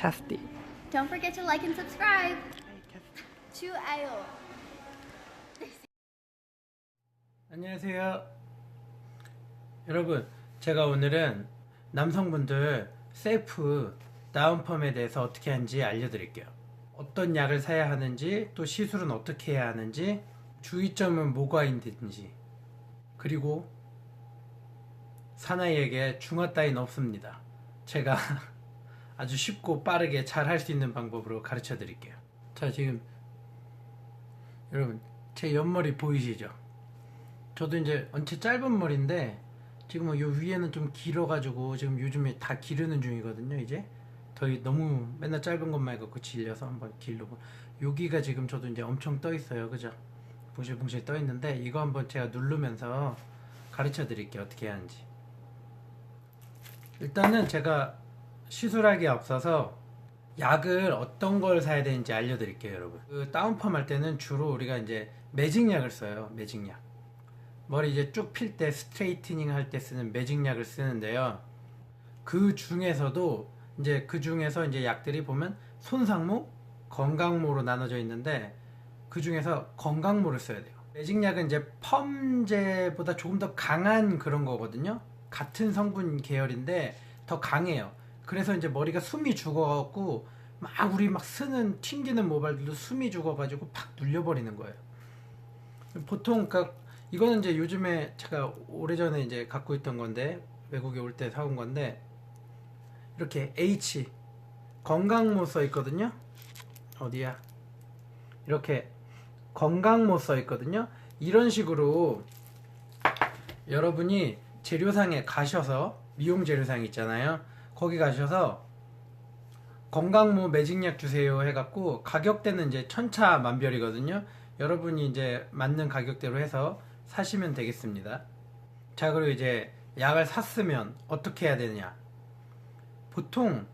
캐스티. Don't forget to like and subscribe. 좋아요. 안녕하세요. 여러분, 제가 오늘은 남성분들 셀프 다운펌에 대해서 어떻게 하는지 알려드릴게요. 어떤 약을 사야 하는지, 또 시술은 어떻게 해야 하는지, 주의점은 뭐가 있는지, 그리고 사나이에게 중화 따윈 없습니다. 제가 아주 쉽고 빠르게 잘 할 수 있는 방법으로 가르쳐 드릴게요. 자, 지금 여러분 제 옆머리 보이시죠? 저도 이제 언체 짧은 머리인데 지금 요 위에는 좀 길어가지고 지금 요즘에 다 기르는 중이거든요. 이제 더 너무 맨날 짧은 것만 해갖고 질려서 한번 기르고, 여기가 지금 저도 이제 엄청 떠 있어요. 그죠? 붕실붕실 떠 있는데 이거 한번 제가 누르면서 가르쳐 드릴게요. 어떻게 해야 하는지. 일단은 제가 시술하기에 앞서서 약을 어떤 걸 사야 되는지 알려드릴게요. 여러분, 그 다운펌 할 때는 주로 우리가 이제 매직약을 써요. 매직약. 머리 이제 쭉 필 때, 스트레이트닝 할 때 쓰는 매직약을 쓰는데요. 그 중에서도 이제 약들이 보면 손상모, 건강모로 나눠져 있는데 그 중에서 건강모를 써야 돼요. 매직약은 이제 펌제보다 조금 더 강한 그런 거거든요. 같은 성분 계열인데 더 강해요. 그래서 이제 머리가 숨이 죽어갖고 우리 쓰는 튕기는 모발들도 숨이 죽어가지고 팍 눌려버리는 거예요. 보통 이거는 이제 요즘에 제가 오래전에 이제 갖고 있던 건데, 외국에 올 때 사온 건데, 이렇게 H 건강모 써 있거든요. 어디야? 이렇게 건강모 써 있거든요. 이런 식으로 여러분이 재료상에 가셔서, 미용 재료상 있잖아요. 거기 가셔서 건강모 매직약 주세요 해갖고, 가격대는 이제 천차만별이거든요. 여러분이 이제 맞는 가격대로 해서 사시면 되겠습니다. 자, 그리고 이제 약을 샀으면 어떻게 해야 되느냐. 보통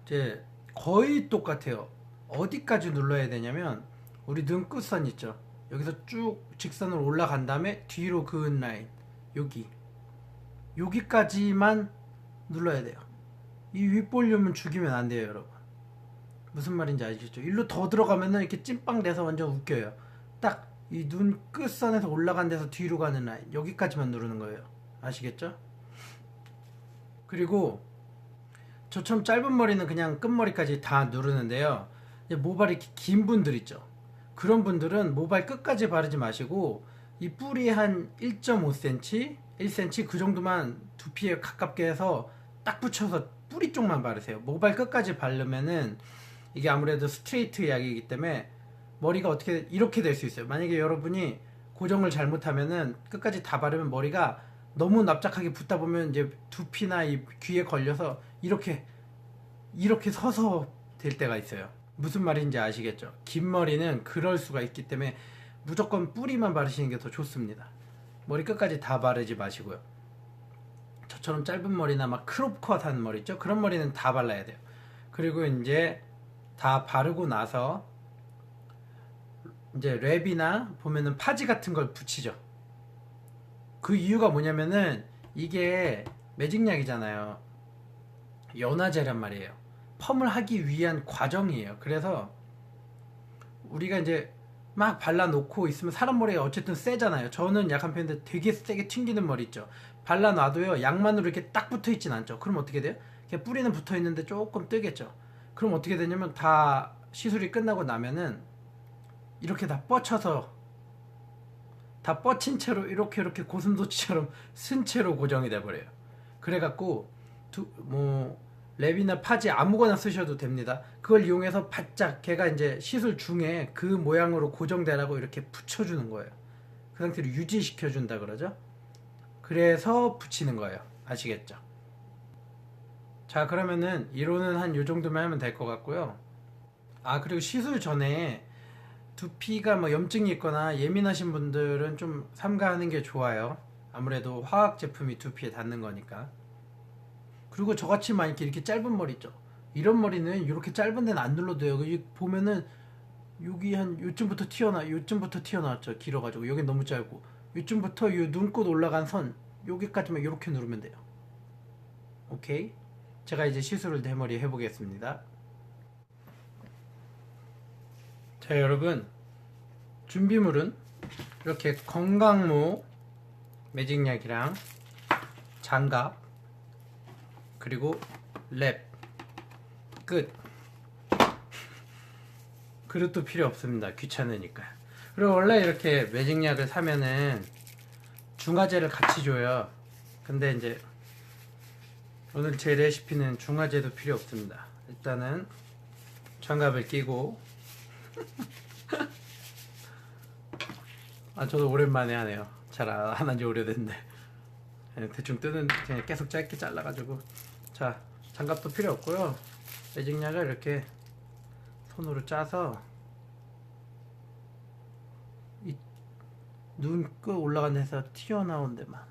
이제 거의 똑같아요. 어디까지 눌러야 되냐면, 우리 눈 끝선 있죠. 여기서 쭉 직선으로 올라간 다음에 뒤로 그은 라인, 여기까지만 눌러야 돼요. 이 윗볼륨은 죽이면 안 돼요. 여러분, 무슨 말인지 아시겠죠? 일로 더 들어가면은 이렇게 찐빵 돼서 완전 웃겨요. 딱 이 눈 끝선에서 올라간 데서 뒤로 가는 라인, 여기까지만 누르는 거예요. 아시겠죠? 그리고 저처럼 짧은 머리는 그냥 끝머리까지 다 누르는데요. 이제 모발이 긴 분들 있죠. 그런 분들은 모발 끝까지 바르지 마시고, 이 뿌리 한 1.5cm, 1cm 그 정도만 두피에 가깝게 해서 딱 붙여서 뿌리 쪽만 바르세요. 모발 끝까지 바르면은 이게 아무래도 스트레이트 약이기 때문에 머리가 어떻게 이렇게 될 수 있어요. 만약에 여러분이 고정을 잘못하면은 끝까지 다 바르면 머리가 너무 납작하게 붙다 보면 이제 두피나 이 귀에 걸려서 이렇게 서서 될 때가 있어요. 무슨 말인지 아시겠죠? 긴 머리는 그럴 수가 있기 때문에 무조건 뿌리만 바르시는 게 더 좋습니다. 머리 끝까지 다 바르지 마시고요. 저처럼 짧은 머리나 크롭컷 한 머리 있죠? 그런 머리는 다 발라야 돼요. 그리고 이제 다 바르고 나서 이제 랩이나 보면은 파지 같은 걸 붙이죠. 그 이유가 뭐냐면은 이게 매직약이잖아요. 연화제란 말이에요. 펌을 하기 위한 과정이에요. 그래서 우리가 이제 막 발라놓고 있으면 사람 머리가 어쨌든 세잖아요. 저는 약한 편인데 되게 세게 튕기는 머리 있죠. 발라놔도요, 약만으로 이렇게 딱 붙어있진 않죠. 그럼 어떻게 돼요? 그냥 뿌리는 붙어있는데 조금 뜨겠죠. 그럼 어떻게 되냐면, 다 시술이 끝나고 나면은 이렇게 다 뻗쳐서, 다 뻗친 채로 이렇게 고슴도치처럼 쓴 채로 고정이 돼버려요. 그래갖고 랩이나 파지 아무거나 쓰셔도 됩니다. 그걸 이용해서 바짝 걔가 이제 시술 중에 그 모양으로 고정되라고 이렇게 붙여주는 거예요. 그 상태로 유지시켜준다 그러죠. 그래서 붙이는 거예요. 아시겠죠? 자, 그러면은 이론은 한 요 정도만 하면 될 것 같고요. 그리고 시술 전에 두피가 염증이 있거나 예민하신 분들은 좀 삼가하는 게 좋아요. 아무래도 화학 제품이 두피에 닿는 거니까. 그리고 저같이 이렇게 짧은 머리 있죠. 이런 머리는 이렇게 짧은 데는 안 눌러도 돼요. 여기 보면은 여기 한 요쯤부터 튀어나왔죠. 길어가지고 여기 너무 짧고, 요쯤부터 요 눈꽃 올라간 선 여기까지만 이렇게 누르면 돼요. 오케이? 제가 이제 시술을 대머리 해보겠습니다. 자, 여러분, 준비물은 이렇게 건강모 매직약이랑 장갑 그리고 랩 끝. 그릇도 필요 없습니다. 귀찮으니까. 그리고 원래 이렇게 매직약을 사면은 중화제를 같이 줘요. 근데 이제 오늘 제 레시피는 중화제도 필요 없습니다. 일단은 장갑을 끼고 저도 오랜만에 하네요. 잘 안 한 지 오래됐는데 대충 뜨는 그냥 계속 짧게 잘라가지고. 자, 장갑도 필요 없고요. 매직약을 이렇게 손으로 짜서 이 눈끝 올라간 데서 튀어나온 데만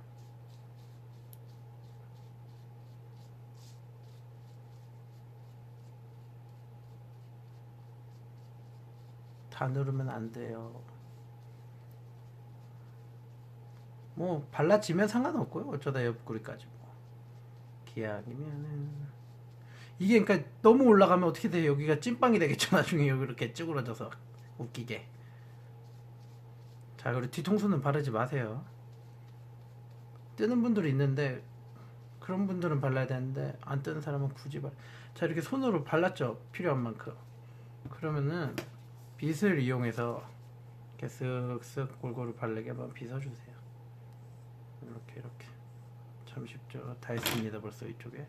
다 누르면 안 돼요. 뭐 발라지면 상관없고요. 어쩌다 옆구리까지 뭐 기왕이면은 이게 그러니까 너무 올라가면 어떻게 돼요? 여기가 찐빵이 되겠죠. 나중에 여기 이렇게 쭈그러져서 웃기게. 자, 그리고 뒤통수는 바르지 마세요. 뜨는 분들이 있는데 그런 분들은 발라야 되는데 안 뜨는 사람은 굳이 자, 이렇게 손으로 발랐죠. 필요한 만큼. 그러면은 빗을 이용해서 이렇게 쓱쓱 골고루 바르게 한번 빗어주세요. 이렇게 참 쉽죠. 다 했습니다. 벌써 이쪽에.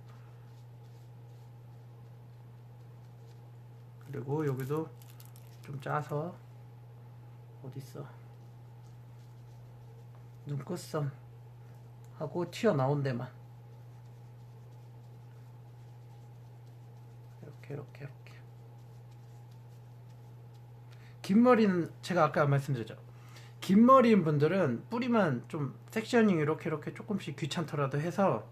그리고 여기도 좀 짜서 어딨어? 눈꽃섬 하고 튀어나온 데만 이렇게 긴 머리는 제가 아까 말씀드렸죠. 긴 머리인 분들은 뿌리만 좀 섹셔닝 이렇게 조금씩 귀찮더라도 해서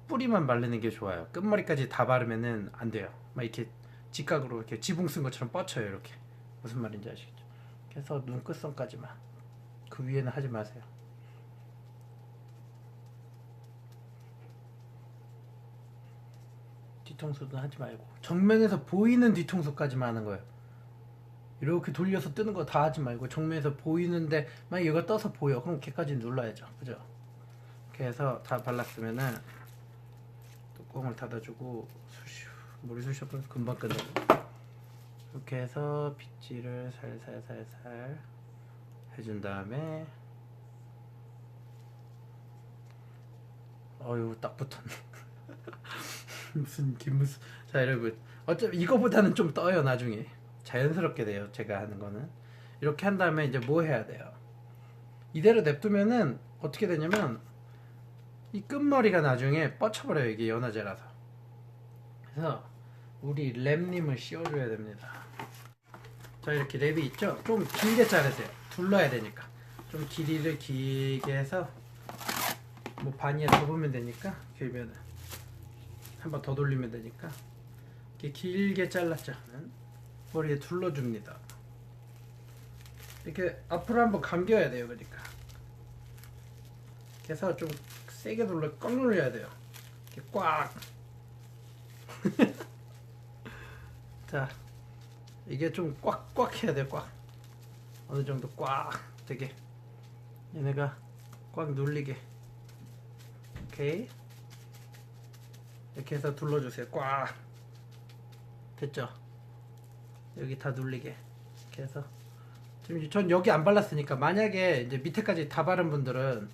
뿌리만 바르는 게 좋아요. 끝머리까지 다 바르면은 안 돼요. 막 이렇게 직각으로 이렇게 지붕 쓴 것처럼 뻗쳐요. 이렇게. 무슨 말인지 아시겠죠? 그래서 눈끝선까지만. 그 위에는 하지 마세요. 뒤통수는 하지 말고 정면에서 보이는 뒤통수까지만 하는 거예요. 이렇게 돌려서 뜨는 거 다 하지 말고 정면에서 보이는데 만약 얘가 떠서 보여, 그럼 걔까지 눌러야죠. 그죠? 이렇게 해서 다 발랐으면은 뚜껑을 닫아주고 물이 쑤셔버려서 금방 끝나고. 이렇게 해서 빗질을 살살 해준 다음에 어휴, 딱 붙었네. 무슨. 자, 여러분, 어차피 이거보다는 좀 떠요. 나중에 자연스럽게 돼요. 제가 하는 거는 이렇게 한 다음에 이제 뭐 해야 돼요? 이대로 냅두면은 어떻게 되냐면 이 끝머리가 나중에 뻗쳐버려요. 이게 연화제라서. 그래서 우리 랩님을 씌워줘야 됩니다. 자, 이렇게 랩이 있죠? 좀 길게 자르세요. 둘러야 되니까. 좀 길이를 길게 해서 뭐 반이야 접으면 되니까, 길면은 한 번 더 돌리면 되니까 이렇게 길게 잘랐죠. 머리에 둘러줍니다. 이렇게 앞으로 한번 감겨야 돼요. 그러니까 그래서 좀 세게 꽉 눌러야 돼요. 이렇게 꽉. 자, 이게 좀 꽉 해야 돼요. 꽉. 어느 정도 꽉 되게. 얘네가 꽉 눌리게. 오케이. 이렇게 해서 둘러주세요. 꽉. 됐죠? 여기 다 눌리게. 이렇게 해서. 지금 전 여기 안 발랐으니까, 만약에 이제 밑에까지 다 바른 분들은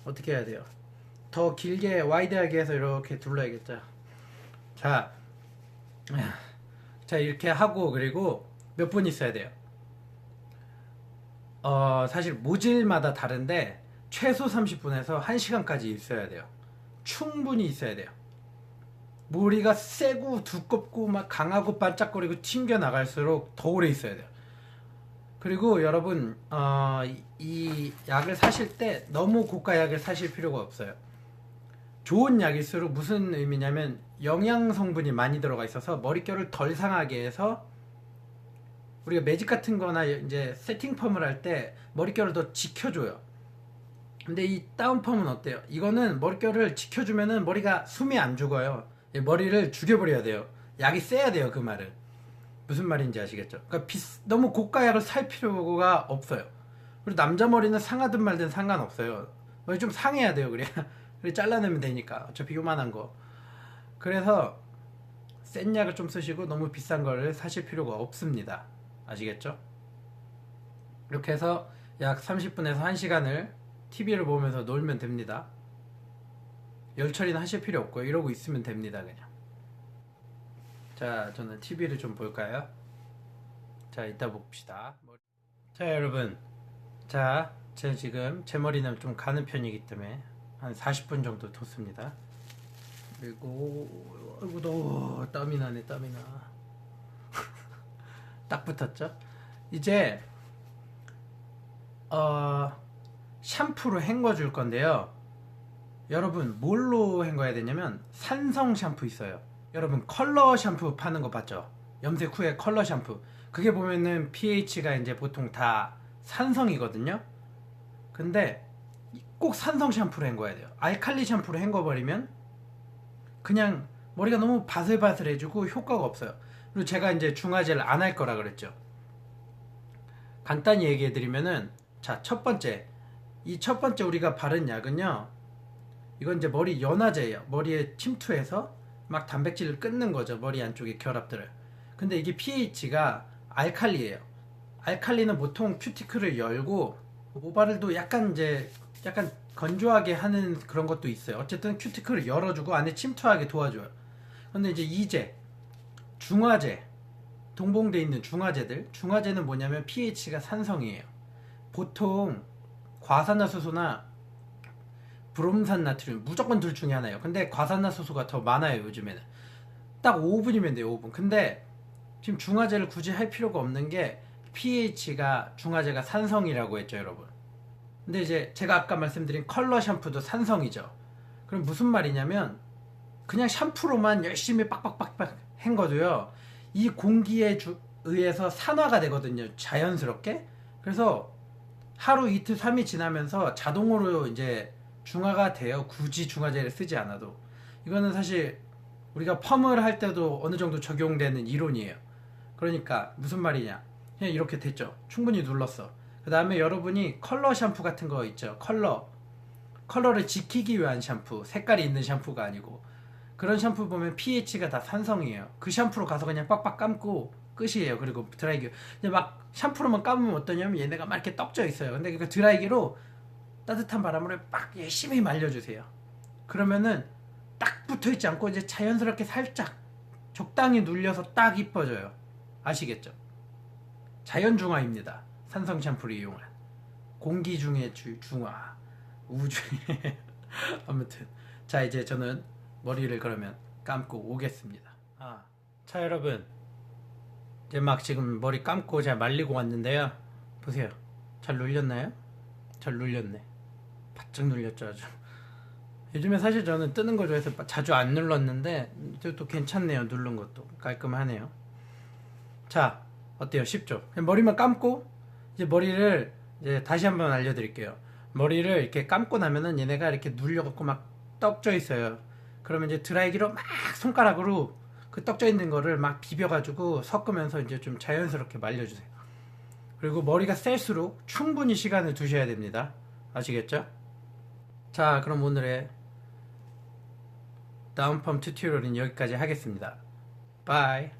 어떻게 해야 돼요? 더 길게 와이드하게 해서 이렇게 둘러야겠죠. 자, 이렇게 하고, 그리고 몇 분 있어야 돼요? 사실 모질마다 다른데 최소 30분에서 1시간까지 있어야 돼요. 충분히 있어야 돼요. 머리가 세고 두껍고 막 강하고 반짝거리고 튕겨 나갈수록 더 오래 있어야 돼요. 그리고 여러분, 이 약을 사실 때 너무 고가 약을 사실 필요가 없어요. 좋은 약일수록 무슨 의미냐면 영양 성분이 많이 들어가 있어서 머릿결을 덜 상하게 해서, 우리가 매직 같은 거나 이제 세팅 펌을 할 때 머릿결을 더 지켜줘요. 근데 이 다운펌은 어때요? 이거는 머릿결을 지켜주면은 머리가 숨이 안 죽어요. 머리를 죽여버려야 돼요. 약이 세야 돼요. 그 말은. 무슨 말인지 아시겠죠? 그러니까 너무 고가 약을 살 필요가 없어요. 그리고 남자 머리는 상하든 말든 상관없어요. 머리 좀 상해야 돼요. 그래 잘라내면 되니까. 어차피 요만한 거. 그래서 센 약을 좀 쓰시고 너무 비싼 거를 사실 필요가 없습니다. 아시겠죠? 이렇게 해서 약 30분에서 1시간을 TV를 보면서 놀면 됩니다. 열 처리는 하실 필요 없고요. 이러고 있으면 됩니다. 그냥. 자, 저는 TV를 좀 볼까요? 자, 이따 봅시다. 자, 여러분. 자, 제가 지금 제 머리는 좀 가는 편이기 때문에 한 40분 정도 뒀습니다. 그리고 아이고 더워. 땀이 나네. 딱 붙었죠? 이제 샴푸로 헹궈 줄 건데요. 여러분 뭘로 헹궈야 되냐면 산성 샴푸 있어요. 여러분 컬러 샴푸 파는 거 봤죠? 염색 후에 컬러 샴푸. 그게 보면은 pH가 이제 보통 다 산성이거든요. 근데 꼭 산성 샴푸로 헹궈야 돼요. 알칼리 샴푸로 헹궈버리면 그냥 머리가 너무 바슬바슬해지고 효과가 없어요. 그리고 제가 이제 중화제를 안 할 거라 그랬죠. 간단히 얘기해드리면은, 자, 첫 번째 우리가 바른 약은요, 이건 이제 머리 연화제예요. 머리에 침투해서 막 단백질을 끊는 거죠. 머리 안쪽에 결합들을. 근데 이게 pH가 알칼리예요. 알칼리는 보통 큐티클을 열고 모발도 약간 건조하게 하는 그런 것도 있어요. 어쨌든 큐티클을 열어주고 안에 침투하게 도와줘요. 근데 이제 중화제, 동봉돼 있는 중화제는 뭐냐면 pH가 산성이에요. 보통 과산화수소나 브롬산 나트륨 무조건 둘 중에 하나예요. 근데 과산화수소가 더 많아요. 요즘에는 딱 5분이면 돼요. 5분. 근데 지금 중화제를 굳이 할 필요가 없는 게 pH가 중화제가 산성이라고 했죠, 여러분. 근데 이제 제가 아까 말씀드린 컬러 샴푸도 산성이죠. 그럼 무슨 말이냐면 그냥 샴푸로만 열심히 빡빡빡빡 헹궈도요, 이 공기에 의해서 산화가 되거든요. 자연스럽게. 그래서 하루 이틀 3일 지나면서 자동으로 이제 중화가 돼요. 굳이 중화제를 쓰지 않아도. 이거는 사실 우리가 펌을 할 때도 어느 정도 적용되는 이론이에요. 그러니까 무슨 말이냐, 그냥 이렇게 됐죠. 충분히 눌렀어. 그 다음에 여러분이 컬러 샴푸 같은 거 있죠. 컬러를 지키기 위한 샴푸, 색깔이 있는 샴푸가 아니고, 그런 샴푸 보면 pH가 다 산성이에요. 그 샴푸로 가서 그냥 빡빡 감고 끝이에요. 그리고 드라이기, 근데 막 샴푸로만 감으면 어떠냐면 얘네가 막 이렇게 떡져 있어요. 근데 그 드라이기로 따뜻한 바람으로 막 열심히 말려주세요. 그러면은 딱 붙어있지 않고 이제 자연스럽게 살짝 적당히 눌려서 딱 이뻐져요. 아시겠죠? 자연 중화입니다. 산성 샴푸를 이용한 공기 중의 중화, 우주의 아무튼, 자, 이제 저는 머리를 그러면 감고 오겠습니다. 자, 여러분, 이제 막 지금 머리 감고 제가 말리고 왔는데요. 보세요. 잘 눌렸나요? 잘 눌렸네. 바짝 눌렸죠, 아주. 요즘에 사실 저는 뜨는 거 좋아해서 자주 안 눌렀는데 또 괜찮네요. 누른 것도 깔끔하네요. 자, 어때요? 쉽죠? 그냥 머리만 감고 이제 머리를 이제 다시 한번 알려드릴게요. 머리를 이렇게 감고 나면은 얘네가 이렇게 눌려갖고 막 떡져 있어요. 그러면 이제 드라이기로 막 손가락으로 그 떡져 있는 거를 막 비벼가지고 섞으면서 이제 좀 자연스럽게 말려주세요. 그리고 머리가 셀수록 충분히 시간을 두셔야 됩니다. 아시겠죠? 자, 그럼 오늘의 다운펌 튜토리얼은 여기까지 하겠습니다. 바이.